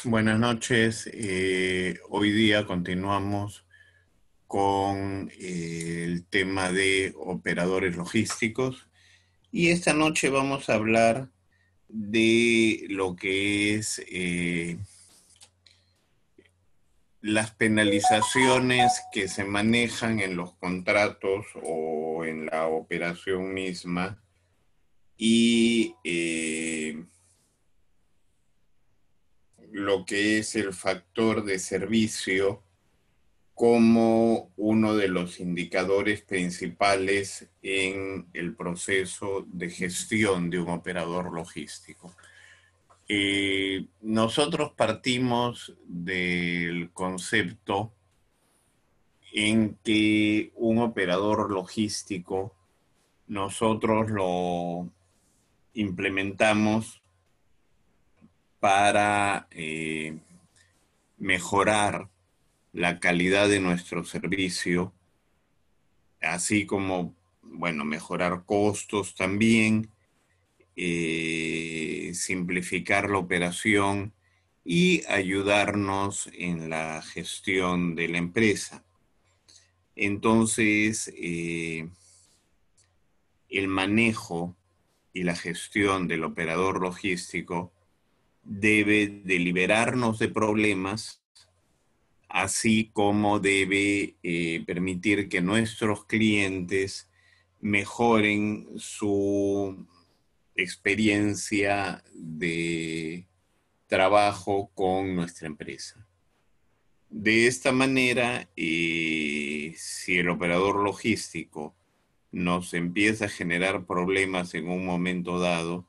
Buenas noches. Hoy día continuamos con el tema de operadores logísticos y esta noche vamos a hablar de lo que es las penalizaciones que se manejan en los contratos o en la operación misma y lo que es el factor de servicio como uno de los indicadores principales en el proceso de gestión de un operador logístico. Nosotros partimos del concepto en que un operador logístico nosotros lo implementamos para mejorar la calidad de nuestro servicio, así como, bueno, mejorar costos también, simplificar la operación y ayudarnos en la gestión de la empresa. Entonces, el manejo y la gestión del operador logístico debe de liberarnos de problemas, así como debe permitir que nuestros clientes mejoren su experiencia de trabajo con nuestra empresa. De esta manera, si el operador logístico nos empieza a generar problemas en un momento dado,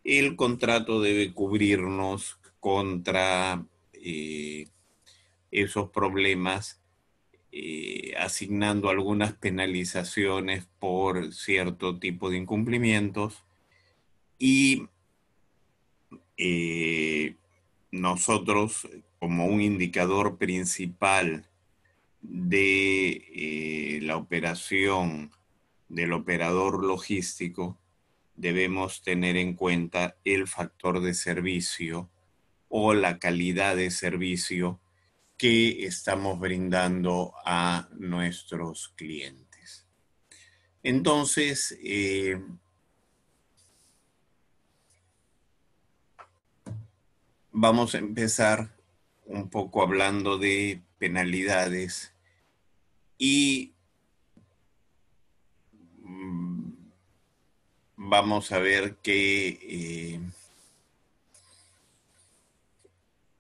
el contrato debe cubrirnos contra esos problemas, asignando algunas penalizaciones por cierto tipo de incumplimientos y nosotros, como un indicador principal de la operación del operador logístico, debemos tener en cuenta el factor de servicio o la calidad de servicio que estamos brindando a nuestros clientes. Entonces, vamos a empezar un poco hablando de penalidades y vamos a ver que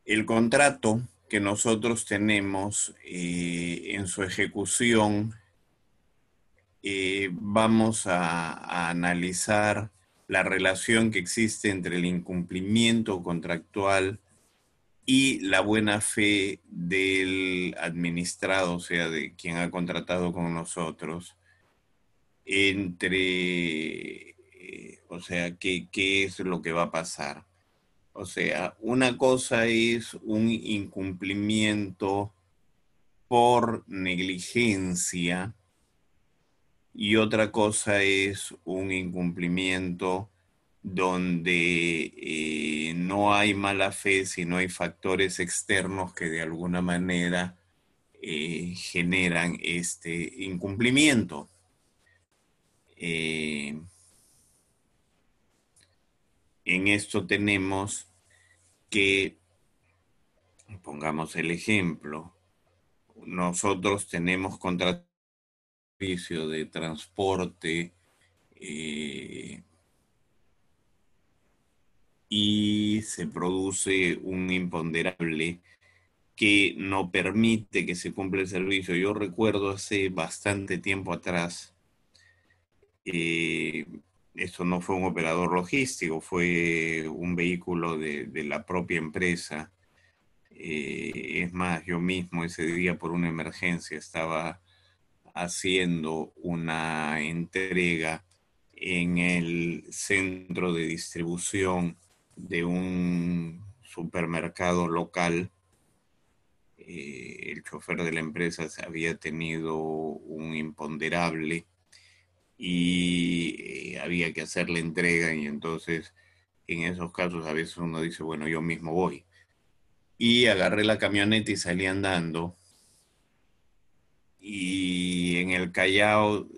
el contrato que nosotros tenemos en su ejecución, vamos a analizar la relación que existe entre el incumplimiento contractual y la buena fe del administrado, o sea, de quien ha contratado con nosotros, o sea, ¿qué es lo que va a pasar? O sea, una cosa es un incumplimiento por negligencia y otra cosa es un incumplimiento donde no hay mala fe, sino hay factores externos que de alguna manera generan este incumplimiento. En esto tenemos que, pongamos el ejemplo, nosotros tenemos contrato de transporte y se produce un imponderable que no permite que se cumpla el servicio. Yo recuerdo hace bastante tiempo atrás, esto no fue un operador logístico, fue un vehículo de la propia empresa. Es más, yo mismo ese día por una emergencia estaba haciendo una entrega en el centro de distribución de un supermercado local. El chofer de la empresa había tenido un imponderable y había que hacer la entrega y entonces en esos casos a veces uno dice, bueno, yo mismo voy. Y agarré la camioneta y salí andando. Y en el Callao,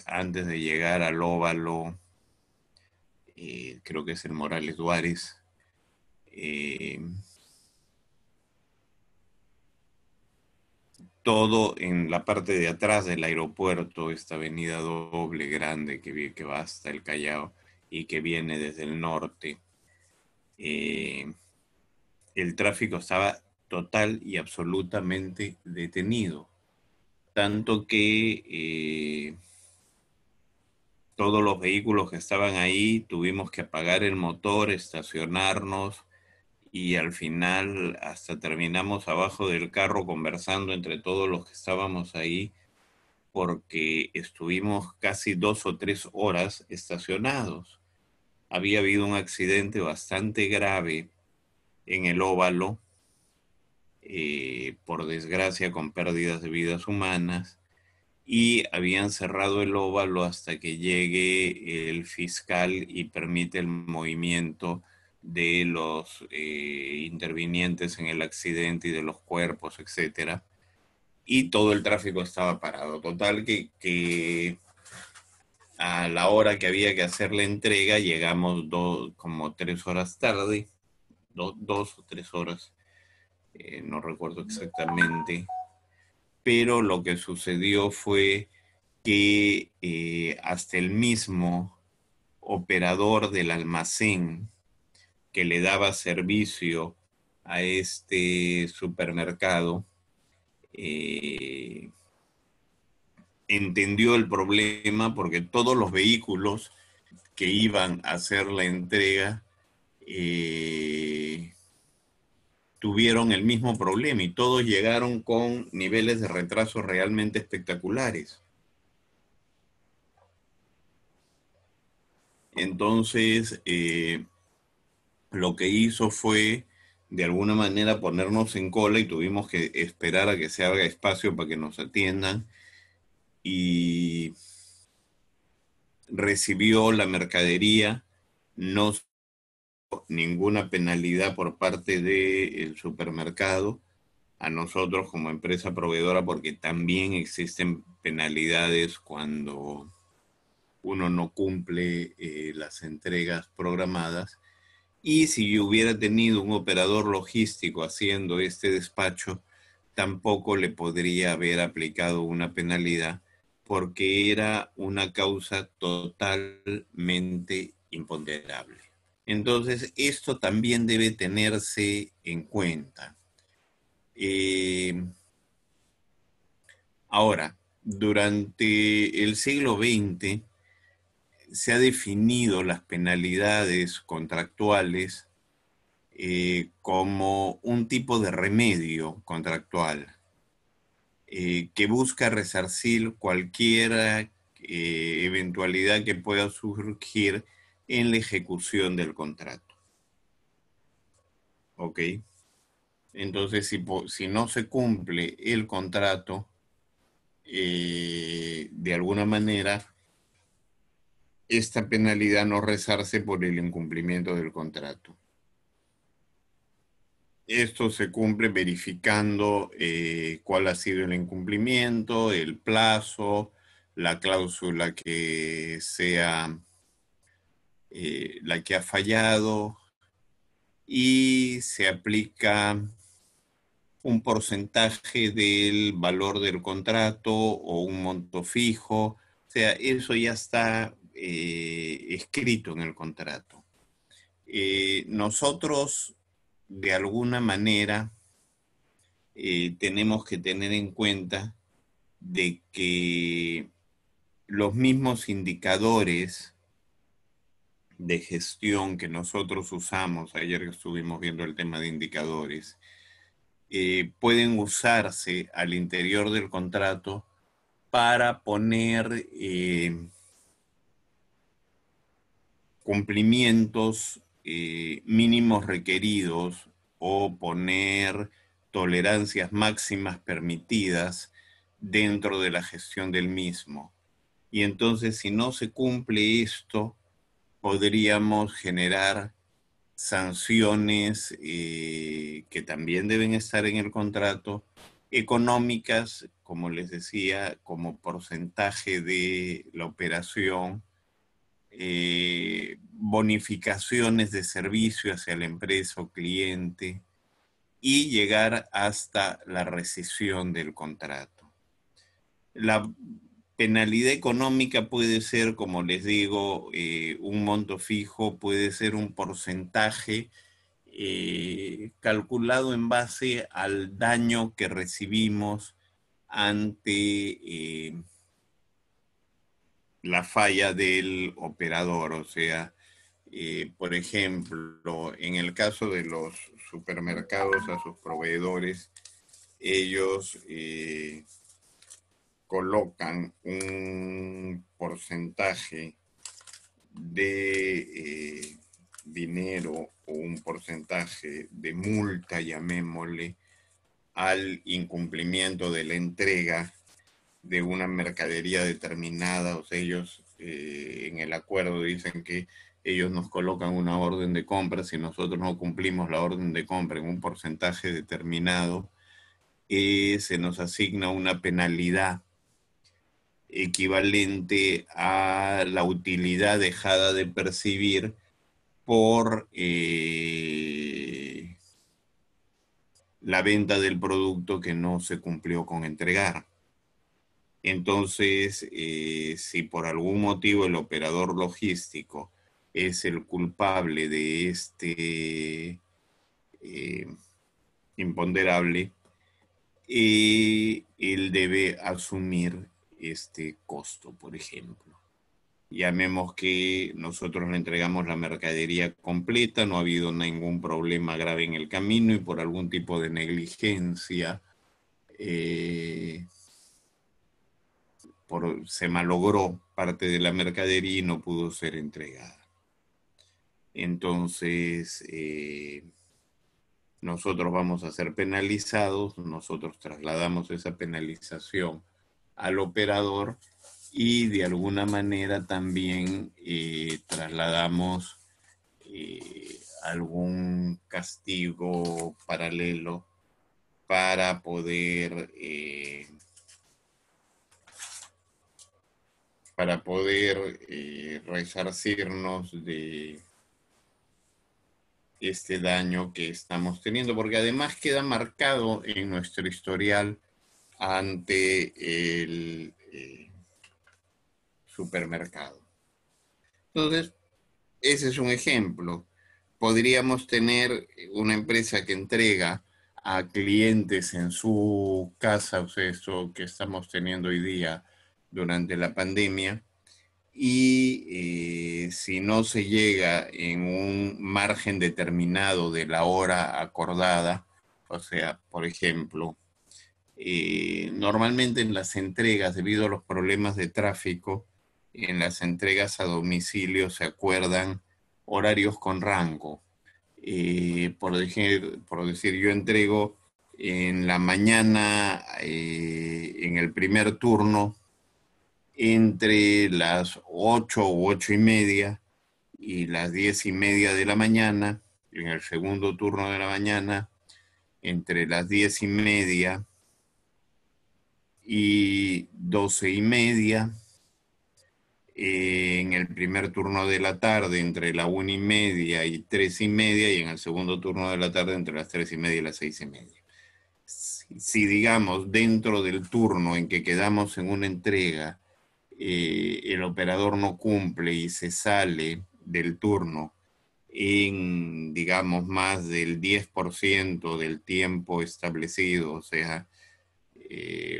antes de llegar al Óvalo, creo que es el Morales Duárez, eh, todo en la parte de atrás del aeropuerto, esta avenida doble grande que va hasta el Callao y que viene desde el norte, eh, el tráfico estaba total y absolutamente detenido. Tanto que todos los vehículos que estaban ahí tuvimos que apagar el motor, estacionarnos y al final hasta terminamos abajo del carro conversando entre todos los que estábamos ahí porque estuvimos casi 2 o 3 horas estacionados. Había habido un accidente bastante grave en el Óvalo, por desgracia con pérdidas de vidas humanas, y habían cerrado el óvalo hasta que llegue el fiscal y permite el movimiento de los intervinientes en el accidente y de los cuerpos, etcétera. Y todo el tráfico estaba parado. Total que a la hora que había que hacer la entrega llegamos como 3 horas tarde, 2 o 3 horas, no recuerdo exactamente, pero lo que sucedió fue que hasta el mismo operador del almacén que le daba servicio a este supermercado eh, entendió el problema porque todos los vehículos que iban a hacer la entrega eh, tuvieron el mismo problema y todos llegaron con niveles de retraso realmente espectaculares. Entonces, lo que hizo fue, de alguna manera, ponernos en cola y tuvimos que esperar a que se haga espacio para que nos atiendan y recibió la mercadería, no ninguna penalidad por parte del supermercado a nosotros como empresa proveedora, porque también existen penalidades cuando uno no cumple las entregas programadas. Y si yo hubiera tenido un operador logístico haciendo este despacho, tampoco le podría haber aplicado una penalidad porque era una causa totalmente imponderable. Entonces, esto también debe tenerse en cuenta. Eh, Ahora, durante el siglo XX se ha definido las penalidades contractuales como un tipo de remedio contractual que busca resarcir cualquier eventualidad que pueda surgir en la ejecución del contrato. ¿Ok? Entonces, si no se cumple el contrato, de alguna manera, esta penalidad no resarce por el incumplimiento del contrato. Esto se cumple verificando cuál ha sido el incumplimiento, el plazo, la cláusula que sea la que ha fallado y se aplica un porcentaje del valor del contrato o un monto fijo. O sea, eso ya está escrito en el contrato. Nosotros, de alguna manera, tenemos que tener en cuenta de que los mismos indicadores de gestión que nosotros usamos, ayer que estuvimos viendo el tema de indicadores, pueden usarse al interior del contrato para poner cumplimientos mínimos requeridos o poner tolerancias máximas permitidas dentro de la gestión del mismo. y entonces si no se cumple esto, podríamos generar sanciones que también deben estar en el contrato, económicas, como les decía, como porcentaje de la operación, bonificaciones de servicio hacia la empresa o cliente y llegar hasta la rescisión del contrato. La penalidad económica puede ser, como les digo, un monto fijo, puede ser un porcentaje calculado en base al daño que recibimos ante la falla del operador. O sea, por ejemplo, en el caso de los supermercados a sus proveedores, ellos colocan un porcentaje de dinero o un porcentaje de multa, llamémosle, al incumplimiento de la entrega de una mercadería determinada. O sea, ellos en el acuerdo dicen que ellos nos colocan una orden de compra, si nosotros no cumplimos la orden de compra en un porcentaje determinado, se nos asigna una penalidad equivalente a la utilidad dejada de percibir por la venta del producto que no se cumplió con entregar. Entonces, si por algún motivo el operador logístico es el culpable de este imponderable, él debe asumir este costo, por ejemplo. Llamemos que nosotros le entregamos la mercadería completa, no ha habido ningún problema grave en el camino y por algún tipo de negligencia se malogró parte de la mercadería y no pudo ser entregada. Entonces, nosotros vamos a ser penalizados, nosotros trasladamos esa penalización al operador y de alguna manera también trasladamos algún castigo paralelo para poder resarcirnos de este daño que estamos teniendo, porque además queda marcado en nuestro historial ante el supermercado. Entonces, ese es un ejemplo. Podríamos tener una empresa que entrega a clientes en su casa, o sea, esto que estamos teniendo hoy día durante la pandemia, y si no se llega en un margen determinado de la hora acordada, o sea, por ejemplo, normalmente en las entregas, debido a los problemas de tráfico, en las entregas a domicilio se acuerdan horarios con rango. Por decir, yo entrego en la mañana, en el primer turno, entre las 8 u 8:30 y las 10:30 de la mañana, en el segundo turno de la mañana, entre las 10:30 y 12:30, en el primer turno de la tarde entre la 1:30 y 3:30, y en el segundo turno de la tarde entre las 3:30 y las 6:30. Si digamos dentro del turno en que quedamos en una entrega, el operador no cumple y se sale del turno en, digamos, más del 10% del tiempo establecido, o sea,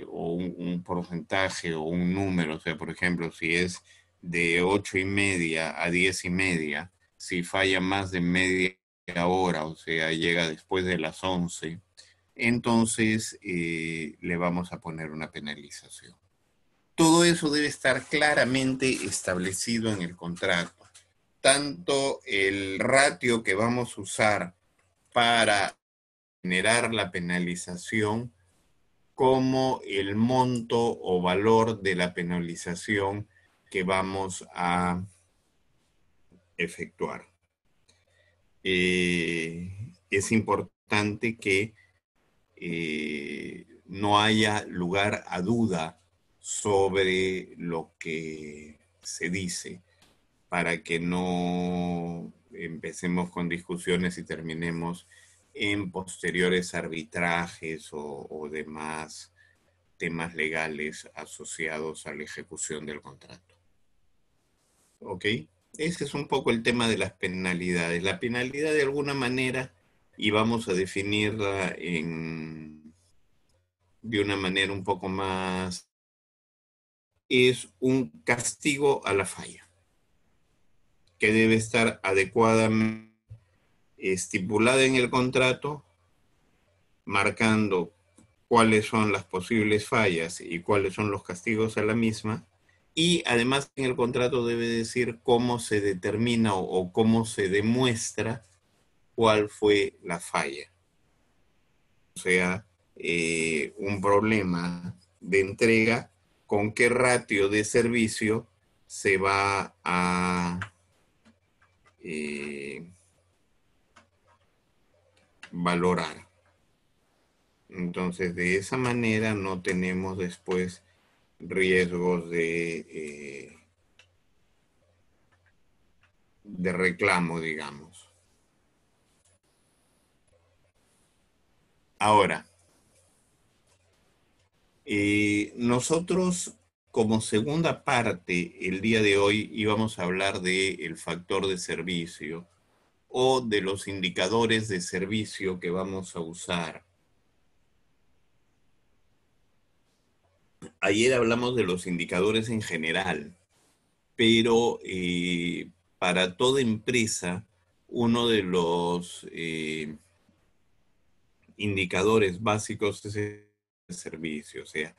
o un porcentaje o un número, o sea, por ejemplo, si es de 8:30 a 10:30, si falla más de media hora, o sea, llega después de las 11, entonces le vamos a poner una penalización. Todo eso debe estar claramente establecido en el contrato. Tanto el ratio que vamos a usar para generar la penalización como el monto o valor de la penalización que vamos a efectuar. Es importante que no haya lugar a duda sobre lo que se dice, para que no empecemos con discusiones y terminemos en posteriores arbitrajes o demás temas legales asociados a la ejecución del contrato. ¿Ok? Ese es un poco el tema de las penalidades. La penalidad, de alguna manera, y vamos a definirla de una manera un poco más, es un castigo a la falla, que debe estar adecuadamente estipulada en el contrato, marcando cuáles son las posibles fallas y cuáles son los castigos a la misma. Y además en el contrato debe decir cómo se determina o cómo se demuestra cuál fue la falla. O sea, un problema de entrega, con qué ratio de servicio se va a valorar. Entonces, de esa manera no tenemos después riesgos de reclamo, digamos. Ahora, nosotros como segunda parte, el día de hoy íbamos a hablar del factor de servicio o de los indicadores de servicio que vamos a usar. Ayer hablamos de los indicadores en general, pero para toda empresa, uno de los indicadores básicos es el servicio, o sea,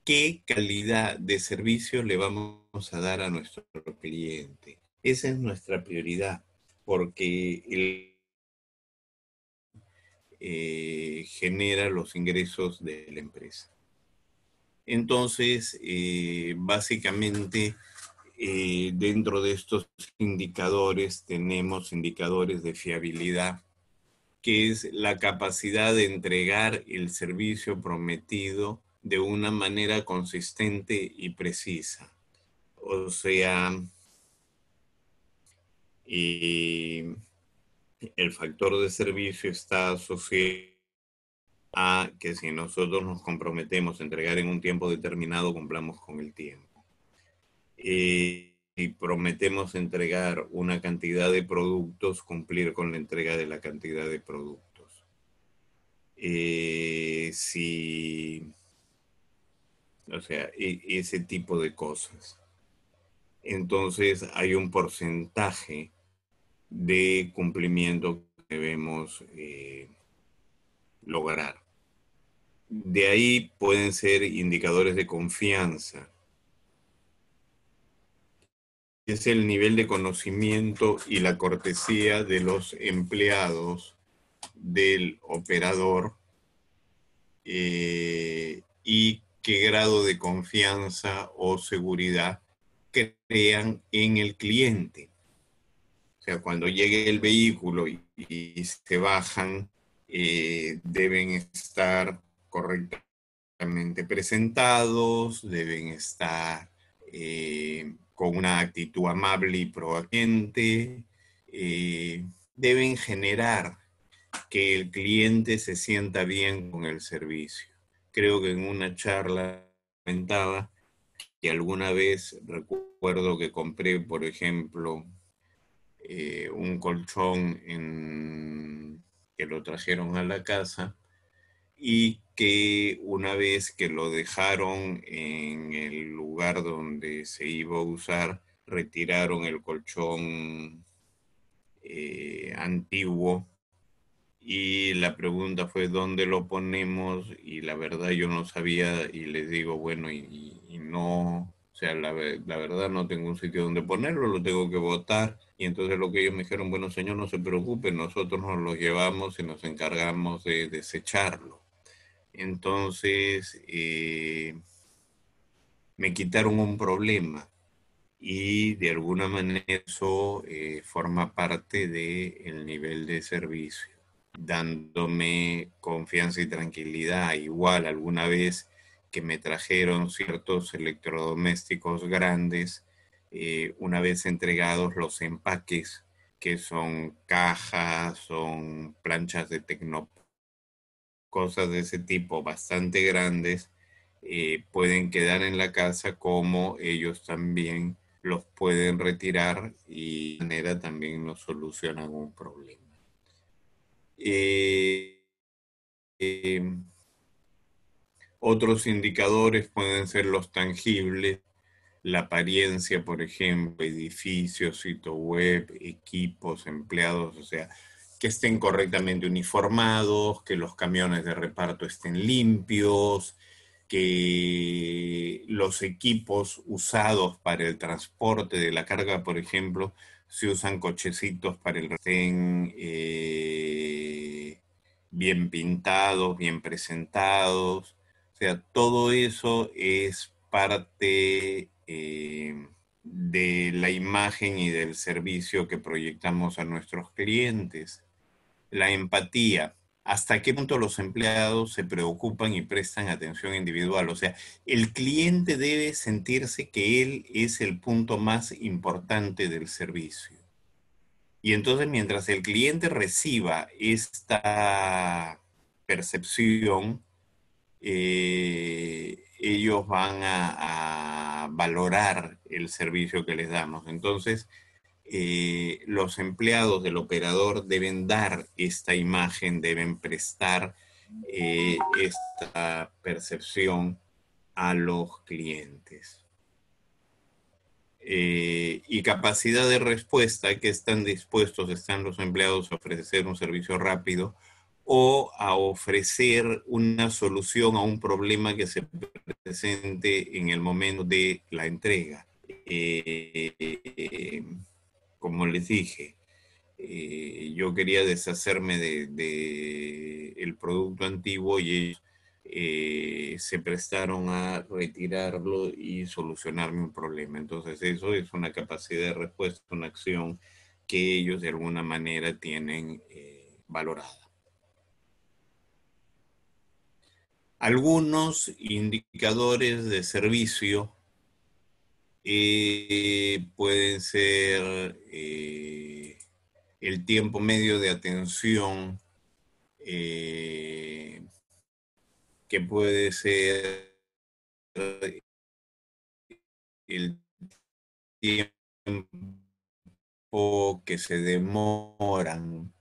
¿qué calidad de servicio le vamos a dar a nuestro cliente? Esa es nuestra prioridad, porque genera los ingresos de la empresa. Entonces, básicamente, dentro de estos indicadores tenemos indicadores de fiabilidad, que es la capacidad de entregar el servicio prometido de una manera consistente y precisa. O sea, el factor de servicio está asociado a que si nosotros nos comprometemos a entregar en un tiempo determinado, cumplamos con el tiempo. Y prometemos entregar una cantidad de productos, cumplir con la entrega de la cantidad de productos. O sea, ese tipo de cosas. Entonces hay un porcentaje de cumplimiento que debemos lograr. De ahí pueden ser indicadores de confianza. Es el nivel de conocimiento y la cortesía de los empleados del operador y qué grado de confianza o seguridad crean en el cliente. O sea, cuando llegue el vehículo y se bajan, deben estar correctamente presentados, deben estar con una actitud amable y proactiva, deben generar que el cliente se sienta bien con el servicio. Creo que en una charla comentaba que alguna vez recuerdo que compré, por ejemplo, un colchón que lo trajeron a la casa y que una vez que lo dejaron en el lugar donde se iba a usar, retiraron el colchón antiguo y la pregunta fue ¿dónde lo ponemos? Y la verdad yo no sabía y les digo, bueno, y no, o sea, la verdad no tengo un sitio donde ponerlo, lo tengo que botar. Y entonces lo que ellos me dijeron, bueno, señor, no se preocupe, nosotros nos lo llevamos y nos encargamos de desecharlo. Entonces, me quitaron un problema, y de alguna manera eso forma parte del nivel de servicio, dándome confianza y tranquilidad. Igual alguna vez que me trajeron ciertos electrodomésticos grandes, una vez entregados los empaques, que son cajas, son planchas de tecno, cosas de ese tipo bastante grandes, pueden quedar en la casa, como ellos también los pueden retirar y de manera también nos solucionan un problema. Eh, eh, Otros indicadores pueden ser los tangibles, la apariencia, por ejemplo, edificios, sitio web, equipos, empleados, o sea, que estén correctamente uniformados, que los camiones de reparto estén limpios, que los equipos usados para el transporte de la carga, por ejemplo, se usan cochecitos para el estén bien pintados, bien presentados. O sea, todo eso es parte de la imagen y del servicio que proyectamos a nuestros clientes. La empatía. ¿Hasta qué punto los empleados se preocupan y prestan atención individual? O sea, el cliente debe sentirse que él es el punto más importante del servicio. Y entonces, mientras el cliente reciba esta percepción, ellos van a valorar el servicio que les damos. Entonces, los empleados del operador deben dar esta imagen, deben prestar esta percepción a los clientes. Y capacidad de respuesta, que están dispuestos, están los empleados a ofrecer un servicio rápido o a ofrecer una solución a un problema que se presente en el momento de la entrega. Como les dije, yo quería deshacerme de el producto antiguo y ellos se prestaron a retirarlo y solucionarme un problema. Entonces eso es una capacidad de respuesta, una acción que ellos de alguna manera tienen valorada. Algunos indicadores de servicio pueden ser el tiempo medio de atención, eh, que puede ser el tiempo que se demoran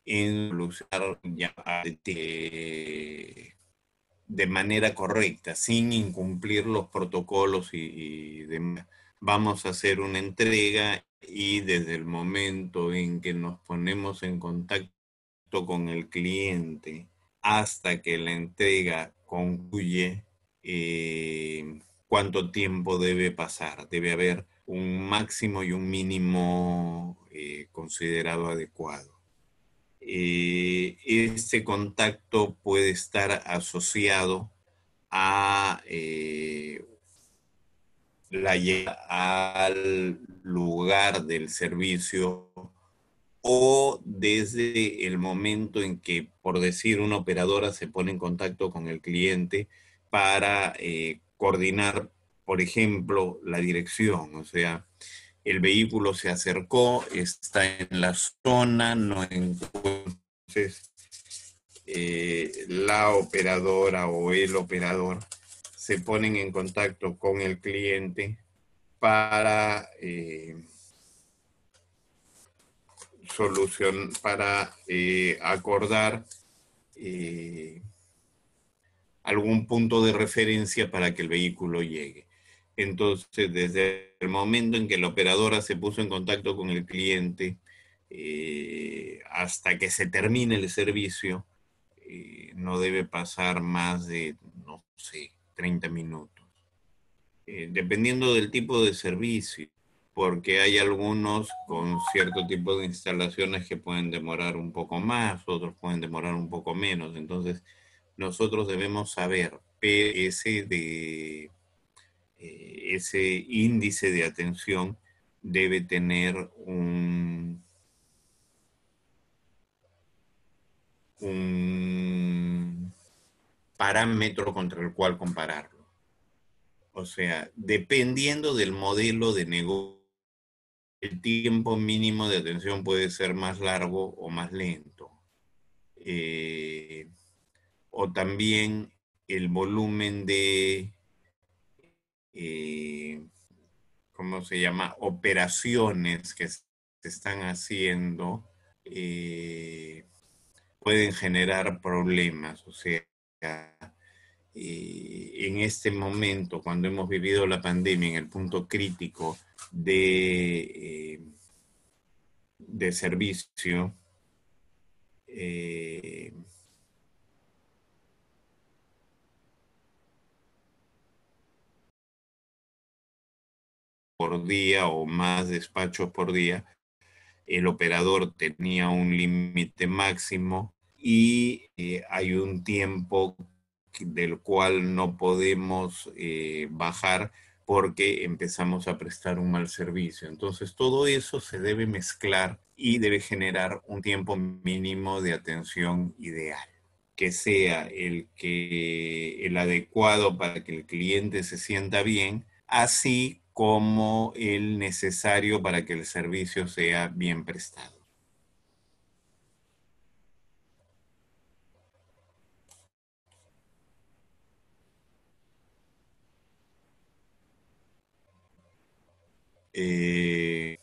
en solucionar de manera correcta, sin incumplir los protocolos y demás. Vamos a hacer una entrega y desde el momento en que nos ponemos en contacto con el cliente hasta que la entrega concluye, cuánto tiempo debe pasar. Debe haber un máximo y un mínimo considerado adecuado. Este contacto puede estar asociado a la llegada al lugar del servicio o desde el momento en que, por decir, una operadora se pone en contacto con el cliente para coordinar, por ejemplo, la dirección. O sea, el vehículo se acercó, está en la zona, no entonces la operadora o el operador se ponen en contacto con el cliente para para acordar eh, algún punto de referencia para que el vehículo llegue. Entonces, desde el momento en que la operadora se puso en contacto con el cliente, hasta que se termine el servicio, no debe pasar más de, no sé, 30 minutos. Dependiendo del tipo de servicio, porque hay algunos con cierto tipo de instalaciones que pueden demorar un poco más, otros pueden demorar un poco menos. Entonces, nosotros debemos saber PS ese índice de atención debe tener un parámetro contra el cual compararlo. O sea, dependiendo del modelo de negocio, el tiempo mínimo de atención puede ser más largo o más lento. O también el volumen de, eh, ¿cómo se llama? Operaciones que se están haciendo pueden generar problemas. O sea, en este momento, cuando hemos vivido la pandemia en el punto crítico de servicio, por día o más despachos por día, el operador tenía un límite máximo y hay un tiempo del cual no podemos bajar porque empezamos a prestar un mal servicio. Entonces todo eso se debe mezclar y debe generar un tiempo mínimo de atención ideal, que sea el adecuado para que el cliente se sienta bien, así como el necesario para que el servicio sea bien prestado. Eh,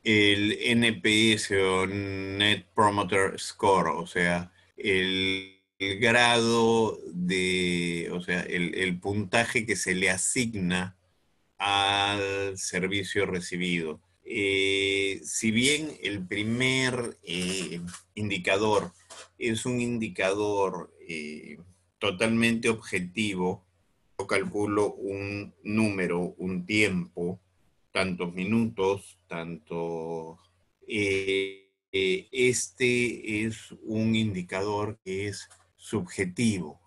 el NPS o Net Promoter Score, o sea, el grado de, o sea, el puntaje que se le asigna al servicio recibido. Si bien el primer indicador es un indicador totalmente objetivo, yo calculo un número, un tiempo, tantos minutos, tanto... este es un indicador que es subjetivo,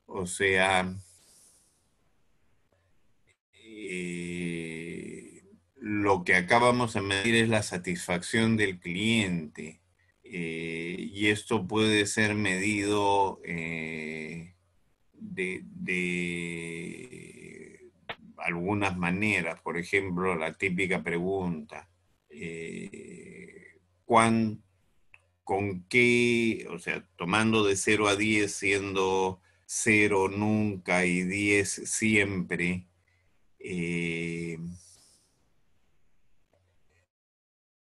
o sea, lo que acabamos de medir es la satisfacción del cliente. Y esto puede ser medido de algunas maneras. Por ejemplo, la típica pregunta, ¿cuán, ¿con qué, o sea, tomando de 0 a 10, siendo 0 nunca y 10 siempre, eh,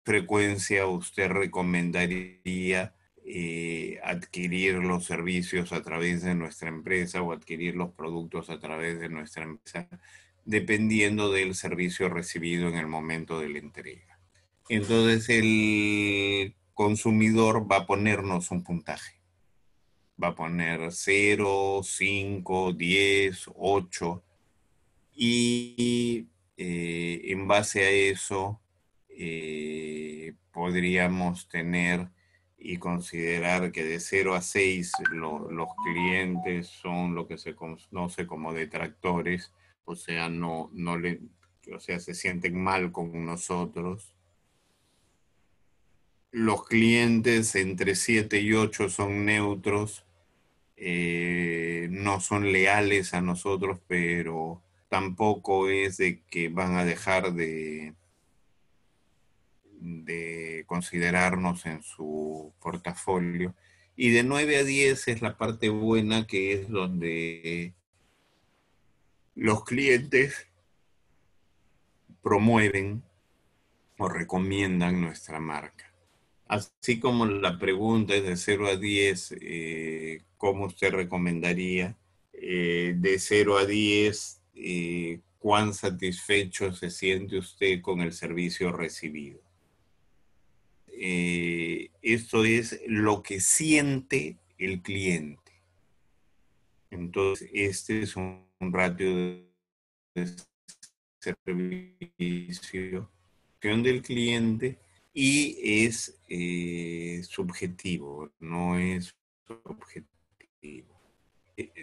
frecuencia usted recomendaría adquirir los servicios a través de nuestra empresa o adquirir los productos a través de nuestra empresa, dependiendo del servicio recibido en el momento de la entrega? Entonces el consumidor va a ponernos un puntaje. Va a poner 0, 5, 10, 8 y en base a eso podríamos tener y considerar que de 0 a 6 los clientes son lo que se conoce como detractores, o sea, o sea, se sienten mal con nosotros. Los clientes entre 7 y 8 son neutros, no son leales a nosotros, pero tampoco es de que van a dejar de considerarnos en su portafolio. Y de 9 a 10 es la parte buena, que es donde los clientes promueven o recomiendan nuestra marca. Así como la pregunta es de 0 a 10, ¿cómo usted recomendaría? De 0 a 10, ¿cuán satisfecho se siente usted con el servicio recibido? Esto es lo que siente el cliente. Entonces, este es un ratio de servicio del cliente y es subjetivo, no es objetivo.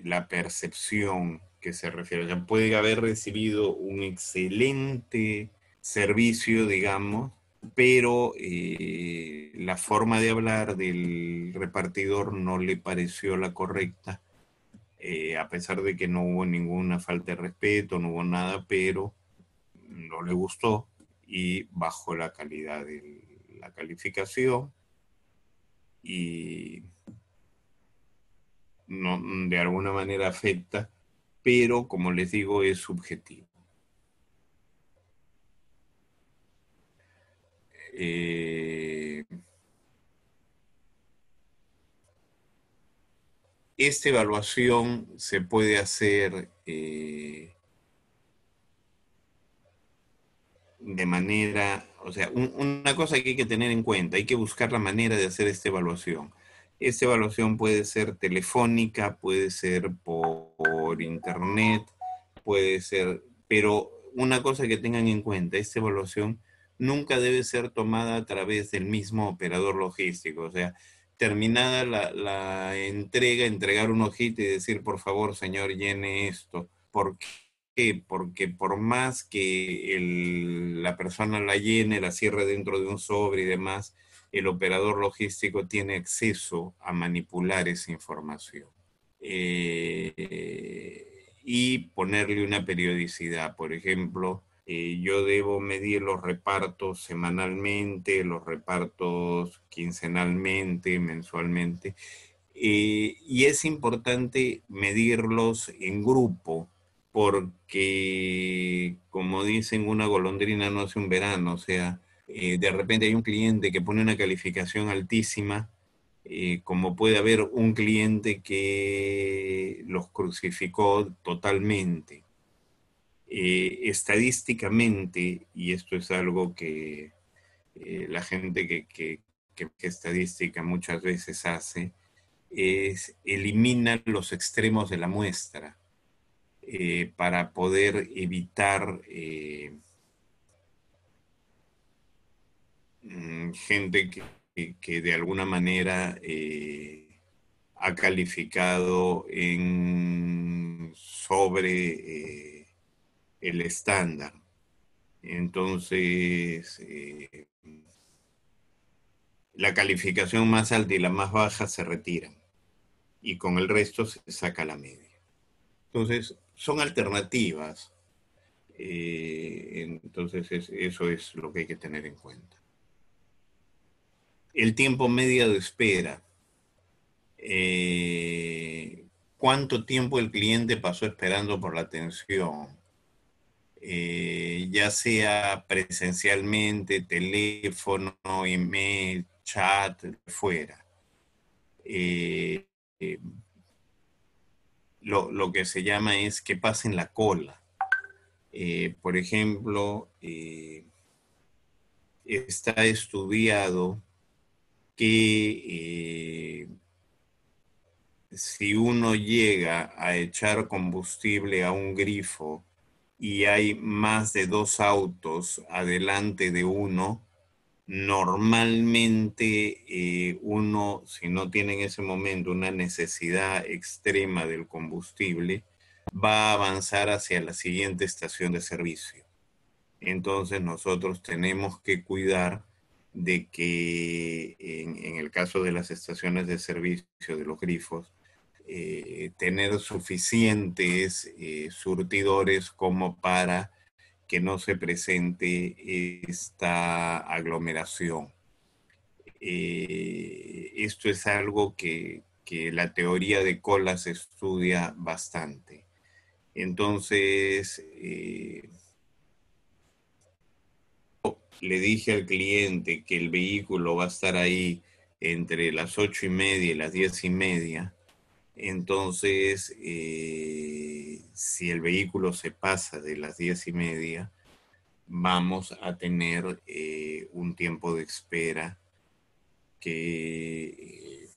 la percepción que se refiere. O sea, puede haber recibido un excelente servicio, digamos, pero la forma de hablar del repartidor no le pareció la correcta, a pesar de que no hubo ninguna falta de respeto, no hubo nada, pero no le gustó y bajó la calidad de la calificación y no, de alguna manera afecta, pero como les digo, es subjetivo. Eh, esta evaluación se puede hacer de manera, o sea, una cosa que hay que tener en cuenta, hay que buscar la manera de hacer esta evaluación. Esta evaluación puede ser telefónica, puede ser por internet, puede ser, pero una cosa que tengan en cuenta, esta evaluación nunca debe ser tomada a través del mismo operador logístico. O sea, terminada la entrega, entregar un hojita y decir, por favor, señor, llene esto. ¿Por qué? Porque por más que la persona la llene, la cierre dentro de un sobre y demás, el operador logístico tiene acceso a manipular esa información. Y ponerle una periodicidad. Por ejemplo, yo debo medir los repartos semanalmente, los repartos quincenalmente, mensualmente, y es importante medirlos en grupo, porque, como dicen, una golondrina no hace un verano. O sea, de repente hay un cliente que pone una calificación altísima, como puede haber un cliente que los crucificó totalmente. Estadísticamente, y esto es algo que la gente que estadística muchas veces hace, es eliminar los extremos de la muestra para poder evitar gente que de alguna manera ha calificado sobre el estándar. Entonces, la calificación más alta y la más baja se retiran y con el resto se saca la media. Entonces, son alternativas. Entonces, eso es lo que hay que tener en cuenta. El tiempo medio de espera. ¿Cuánto tiempo el cliente pasó esperando por la atención? Ya sea presencialmente, teléfono, email, chat, fuera. Eh, eh, lo que se llama es que pasen la cola. Por ejemplo, está estudiado que si uno llega a echar combustible a un grifo y hay más de 2 autos adelante de uno, normalmente uno, si no tiene en ese momento una necesidad extrema del combustible, va a avanzar hacia la siguiente estación de servicio. Entonces nosotros tenemos que cuidar de que en el caso de las estaciones de servicio de los grifos, tener suficientes surtidores como para que no se presente esta aglomeración. Esto es algo que la teoría de colas estudia bastante. Entonces, le dije al cliente que el vehículo va a estar ahí entre las 8:30 y las 10:30. Entonces, si el vehículo se pasa de las 10:30, vamos a tener un tiempo de espera que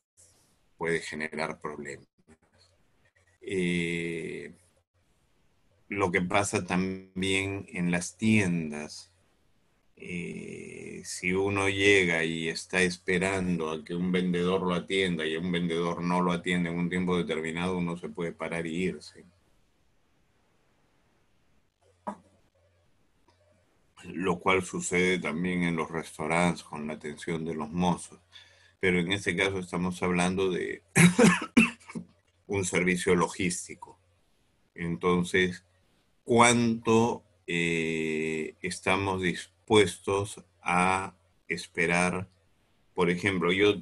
puede generar problemas. Eh, lo que pasa también en las tiendas Si uno llega y está esperando a que un vendedor lo atienda y un vendedor no lo atiende en un tiempo determinado, uno se puede parar y irse. Lo cual sucede también en los restaurantes con la atención de los mozos. Pero en este caso estamos hablando de un servicio logístico. Entonces, ¿cuánto estamos dispuestos a esperar? Por ejemplo, yo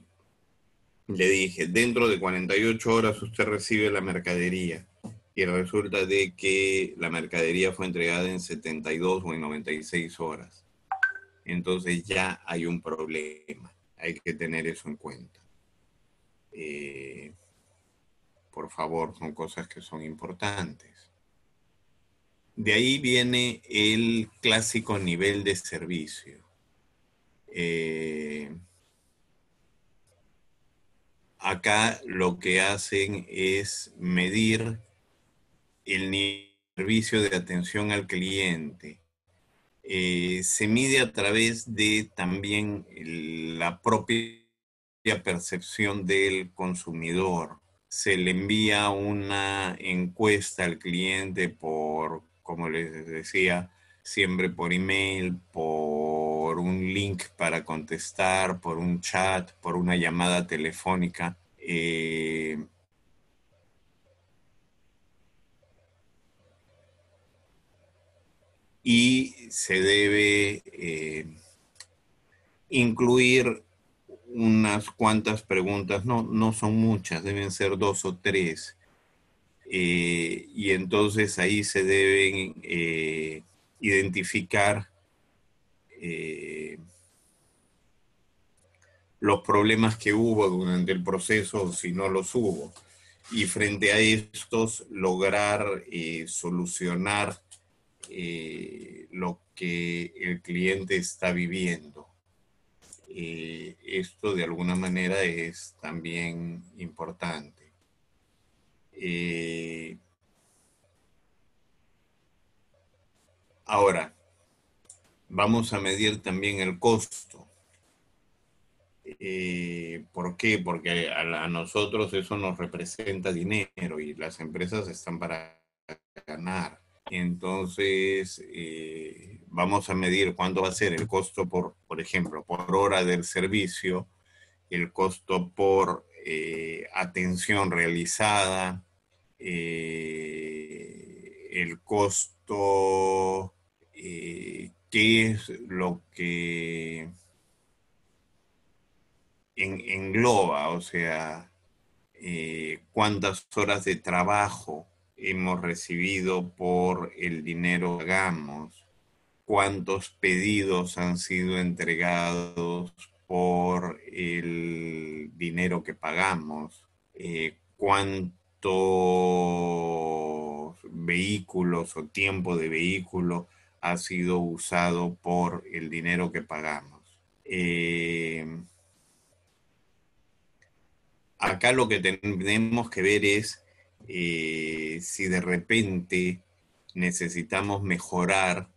le dije, dentro de 48 horas usted recibe la mercadería y resulta de que la mercadería fue entregada en 72 o en 96 horas. Entonces ya hay un problema. Hay que tener eso en cuenta. Eh, por favor, son cosas que son importantes. De ahí viene el clásico nivel de servicio. Eh, Acá lo que hacen es medir el nivel de servicio de atención al cliente. Se mide a través de también la propia percepción del consumidor. Se le envía una encuesta al cliente por, como les decía, siempre por email, por un link para contestar, por un chat, por una llamada telefónica. Y se debe incluir unas cuantas preguntas, no son muchas, deben ser 2 o 3. Y entonces ahí se deben identificar eh, los problemas que hubo durante el proceso o si no los hubo. Y frente a estos lograr solucionar lo que el cliente está viviendo. Esto de alguna manera es también importante. Ahora, vamos a medir también el costo. ¿Por qué? Porque a nosotros eso nos representa dinero y las empresas están para ganar. Entonces, vamos a medir cuánto va a ser el costo por ejemplo, por hora del servicio, el costo por atención realizada, el costo, qué es lo que engloba, o sea, cuántas horas de trabajo hemos recibido por el dinero que hagamos, cuántos pedidos han sido entregados por el dinero que pagamos, cuántos vehículos o tiempo de vehículo ha sido usado por el dinero que pagamos. Acá lo que tenemos que ver es si de repente necesitamos mejorar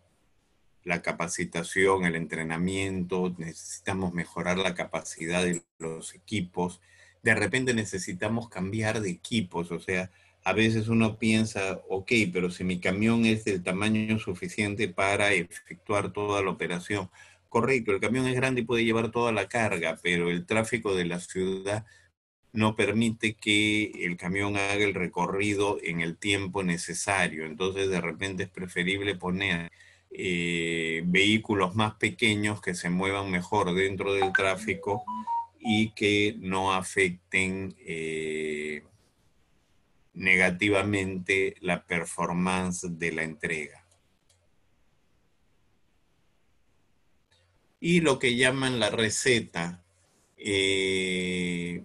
la capacitación, el entrenamiento, necesitamos mejorar la capacidad de los equipos, de repente necesitamos cambiar de equipos, o sea, a veces uno piensa, ok, pero si mi camión es del tamaño suficiente para efectuar toda la operación, correcto, el camión es grande y puede llevar toda la carga, pero el tráfico de la ciudad no permite que el camión haga el recorrido en el tiempo necesario. Entonces, de repente es preferible poner vehículos más pequeños que se muevan mejor dentro del tráfico y que no afecten negativamente la performance de la entrega. Y lo que llaman la receta, que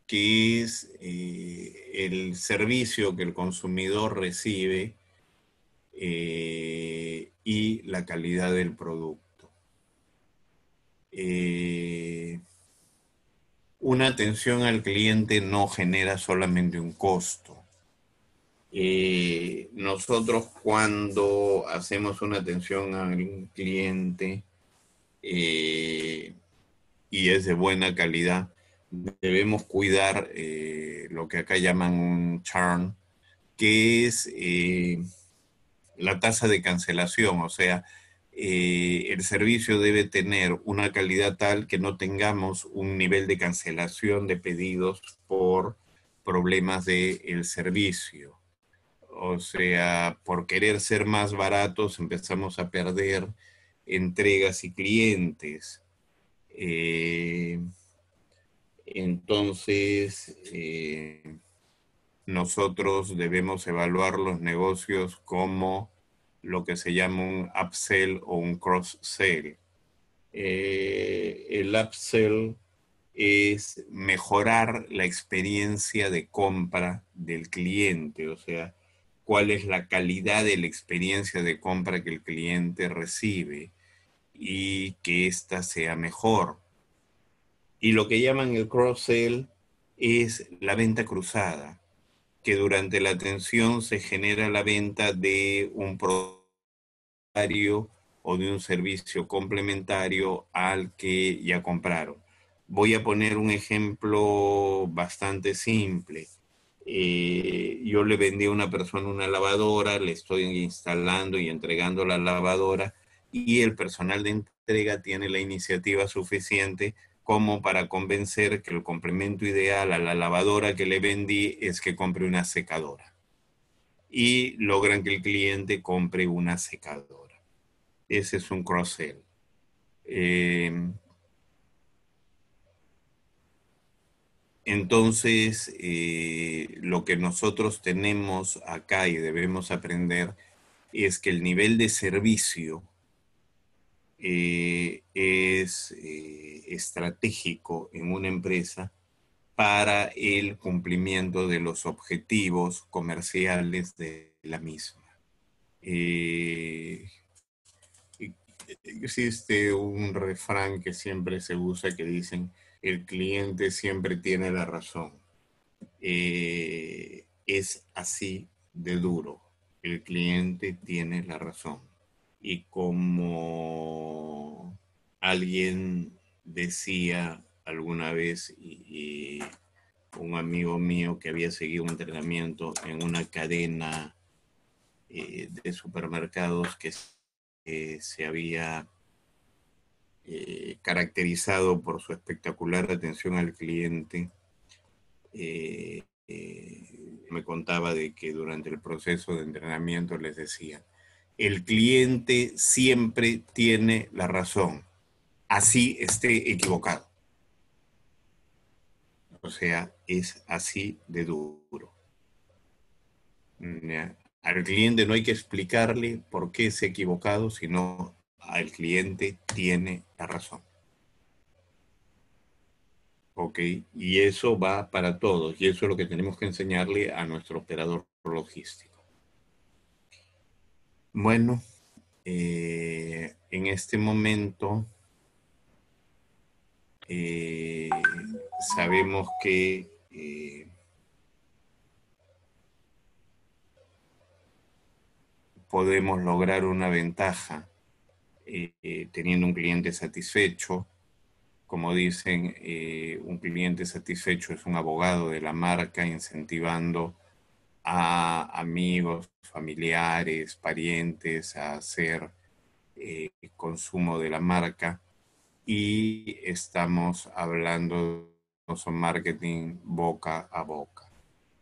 es el servicio que el consumidor recibe y la calidad del producto. Una atención al cliente no genera solamente un costo. nosotros cuando hacemos una atención a un cliente y es de buena calidad, debemos cuidar lo que acá llaman un churn, que es la tasa de cancelación, o sea, el servicio debe tener una calidad tal que no tengamos un nivel de cancelación de pedidos por problemas del servicio. O sea, por querer ser más baratos empezamos a perder entregas y clientes. Eh, entonces, nosotros debemos evaluar los negocios como lo que se llama un upsell o un cross-sell. El upsell es mejorar la experiencia de compra del cliente, o sea, cuál es la calidad de la experiencia de compra que el cliente recibe y que ésta sea mejor. Y lo que llaman el cross-sell es la venta cruzada, que durante la atención se genera la venta de un producto o de un servicio complementario al que ya compraron. Voy a poner un ejemplo bastante simple. Yo le vendí a una persona una lavadora, le estoy instalando y entregando la lavadora y el personal de entrega tiene la iniciativa suficiente como para convencer que el complemento ideal a la lavadora que le vendí es que compre una secadora. Y logran que el cliente compre una secadora. Ese es un cross-sell. Entonces, lo que nosotros tenemos acá y debemos aprender es que el nivel de servicio es estratégico en una empresa para el cumplimiento de los objetivos comerciales de la misma. Eh, Existe un refrán que siempre se usa que dicen, el cliente siempre tiene la razón. Es así de duro. El cliente tiene la razón. Y como alguien decía alguna vez, y un amigo mío que había seguido un entrenamiento en una cadena de supermercados que se había caracterizado por su espectacular atención al cliente, me contaba de que durante el proceso de entrenamiento les decía, el cliente siempre tiene la razón, así esté equivocado. O sea, es así de duro. ¿Ya? Al cliente no hay que explicarle por qué se ha equivocado, sino al cliente tiene la razón. ¿Ok? Y eso va para todos, y eso es lo que tenemos que enseñarle a nuestro operador logístico. Bueno, en este momento sabemos que podemos lograr una ventaja teniendo un cliente satisfecho. Como dicen, un cliente satisfecho es un abogado de la marca, incentivando a amigos, familiares, parientes a hacer consumo de la marca. Y estamos hablando de marketing boca a boca.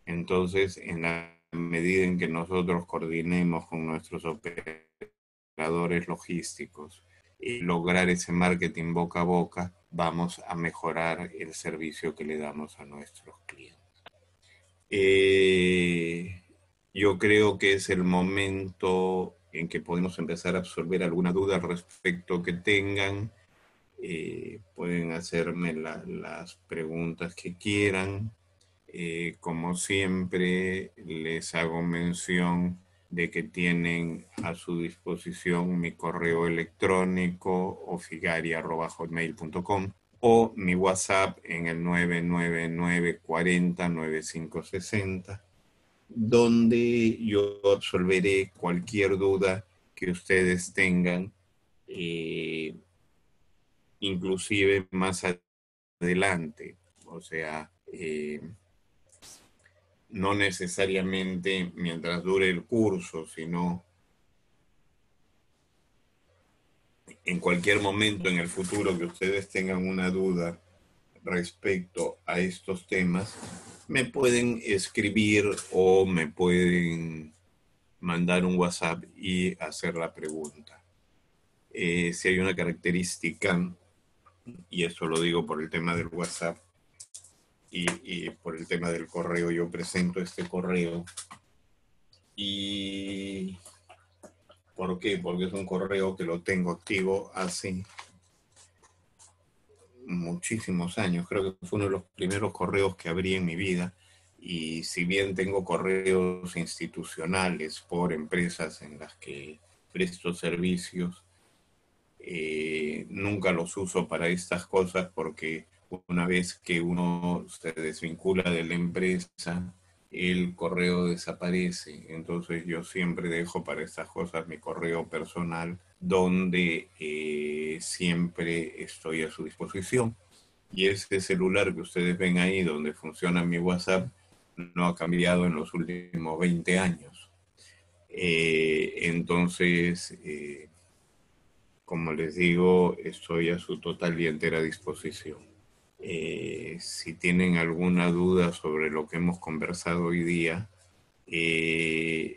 Entonces, en la medida en que nosotros coordinemos con nuestros operadores logísticos y lograr ese marketing boca a boca, vamos a mejorar el servicio que le damos a nuestros clientes. Eh, yo creo que es el momento en que podemos empezar a absorber alguna duda al respecto que tengan. Pueden hacerme las preguntas que quieran. Como siempre, les hago mención de que tienen a su disposición mi correo electrónico ofigari@hotmail.com o mi WhatsApp en el 999 40 9560. donde yo absolveré cualquier duda que ustedes tengan, eh, inclusive más adelante. O sea, no necesariamente mientras dure el curso, sino en cualquier momento en el futuro que ustedes tengan una duda respecto a estos temas, me pueden escribir o me pueden mandar un WhatsApp y hacer la pregunta. Si hay una característica, y esto lo digo por el tema del WhatsApp y por el tema del correo, yo presento este correo. ¿Y por qué? Porque es un correo que lo tengo activo hace muchísimos años. Creo que fue uno de los primeros correos que abrí en mi vida. Y si bien tengo correos institucionales por empresas en las que presto servicios, nunca los uso para estas cosas porque una vez que uno se desvincula de la empresa, el correo desaparece. Entonces yo siempre dejo para estas cosas mi correo personal, donde siempre estoy a su disposición. Y ese celular que ustedes ven ahí, donde funciona mi WhatsApp, no ha cambiado en los últimos 20 años. Entonces, como les digo, estoy a su total y entera disposición. Si tienen alguna duda sobre lo que hemos conversado hoy día,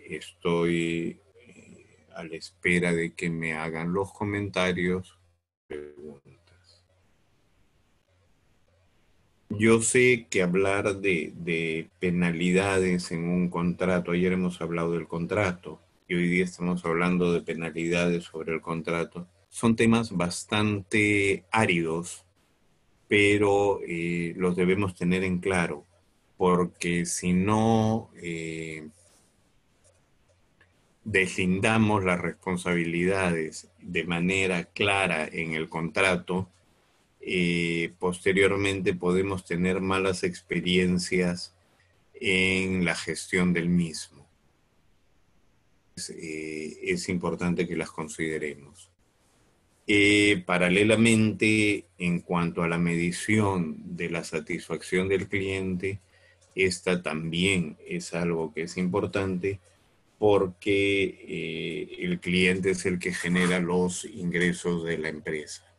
estoy a la espera de que me hagan los comentarios. Yo sé que hablar de penalidades en un contrato, ayer hemos hablado del contrato y hoy día estamos hablando de penalidades sobre el contrato, son temas bastante áridos, pero los debemos tener en claro, porque si no deslindamos las responsabilidades de manera clara en el contrato, posteriormente podemos tener malas experiencias en la gestión del mismo. Es importante que las consideremos. Paralelamente, en cuanto a la medición de la satisfacción del cliente, esta también es algo que es importante porque el cliente es el que genera los ingresos de la empresa.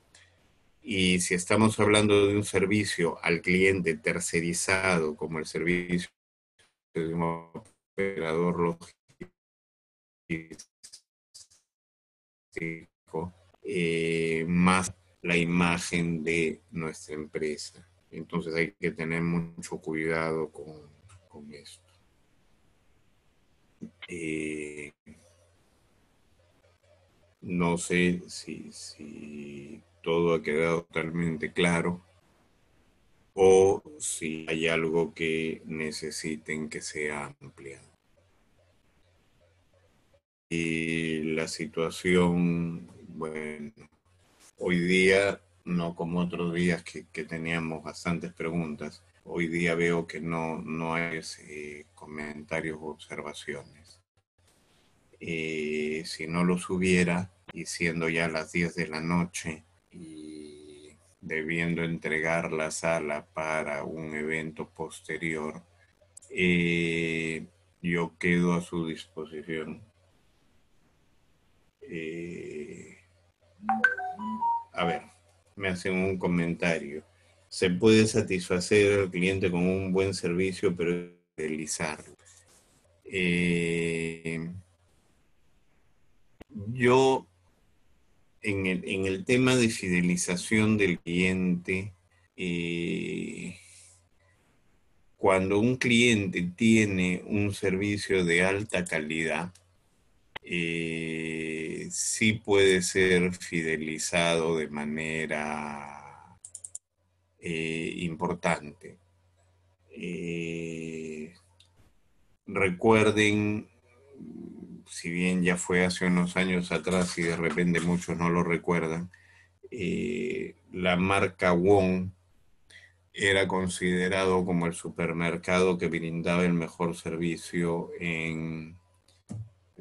Y si estamos hablando de un servicio al cliente tercerizado, como el servicio de un operador logístico, más la imagen de nuestra empresa. Entonces hay que tener mucho cuidado con esto. No sé si todo ha quedado totalmente claro o si hay algo que necesiten que sea ampliado. Y la situación, bueno, hoy día, no como otros días que teníamos bastantes preguntas, hoy día veo que no hay comentarios o observaciones. Si no los hubiera, y siendo ya las 10 de la noche y debiendo entregar la sala para un evento posterior, yo quedo a su disposición. A ver, me hacen un comentario. Se puede satisfacer al cliente con un buen servicio, pero fidelizarlo. Yo, en el tema de fidelización del cliente, cuando un cliente tiene un servicio de alta calidad, sí puede ser fidelizado de manera importante. Recuerden, si bien ya fue hace unos años atrás y de repente muchos no lo recuerdan, la marca Wong era considerado como el supermercado que brindaba el mejor servicio en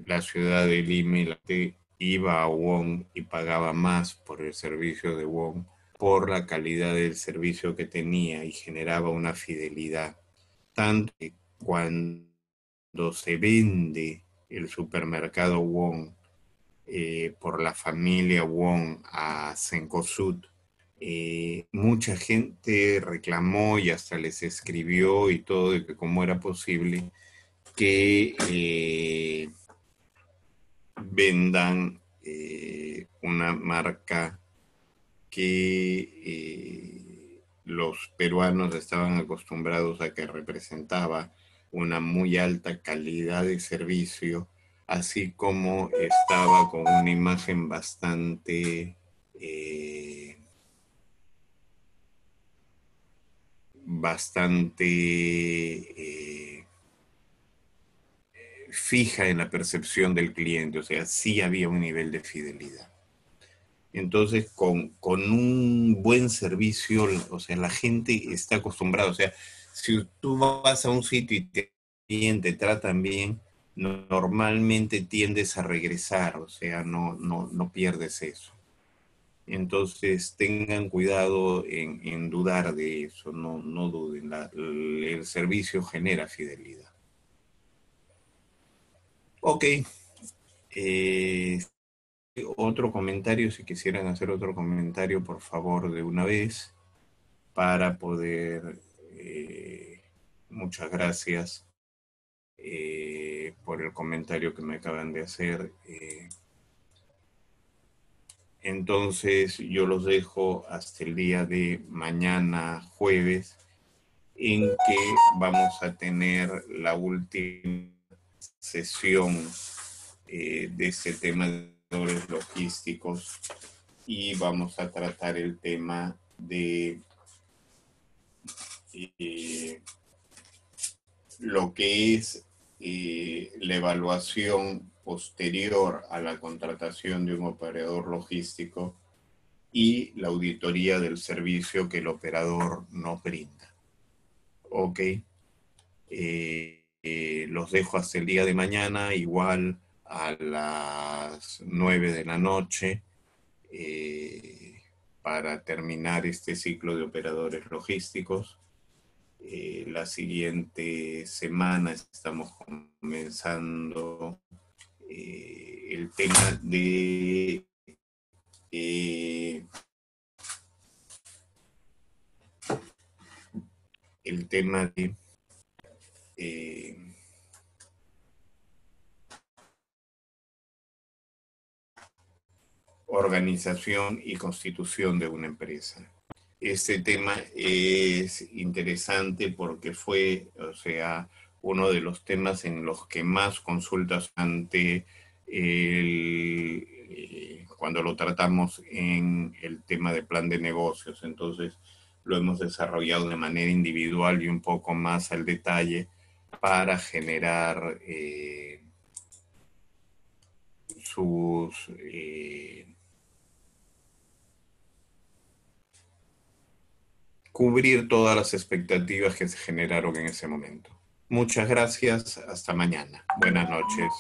la ciudad de Lima, y la gente iba a Wong y pagaba más por el servicio de Wong, por la calidad del servicio que tenía, y generaba una fidelidad. Tanto que cuando se vende el supermercado Wong por la familia Wong a Cencosud, mucha gente reclamó y hasta les escribió y todo de que cómo era posible que vendan una marca que los peruanos estaban acostumbrados a, que representaba una muy alta calidad de servicio, así como estaba con una imagen bastante fija en la percepción del cliente, o sea, sí había un nivel de fidelidad. Entonces, con un buen servicio, o sea, la gente está acostumbrada. O sea, si tú vas a un sitio y te tratan bien, normalmente tiendes a regresar, o sea, no pierdes eso. Entonces, tengan cuidado en dudar de eso, no duden. El servicio genera fidelidad. Ok. Eh, Otro comentario, si quisieran hacer otro comentario, por favor, de una vez, para poder... muchas gracias por el comentario que me acaban de hacer. Entonces, yo los dejo hasta el día de mañana, jueves, en que vamos a tener la última sesión de este tema de valores logísticos, y vamos a tratar el tema de lo que es la evaluación posterior a la contratación de un operador logístico y la auditoría del servicio que el operador nos brinda. Ok. Los dejo hasta el día de mañana, igual a las 9 de la noche, para terminar este ciclo de operadores logísticos. La siguiente semana estamos comenzando el tema de el tema de organización y constitución de una empresa. Este tema es interesante porque fue, o sea, uno de los temas en los que más consultas ante cuando lo tratamos en el tema de plan de negocios. Entonces, lo hemos desarrollado de manera individual y un poco más al detalle para generar sus... cubrir todas las expectativas que se generaron en ese momento. Muchas gracias, hasta mañana. Buenas noches.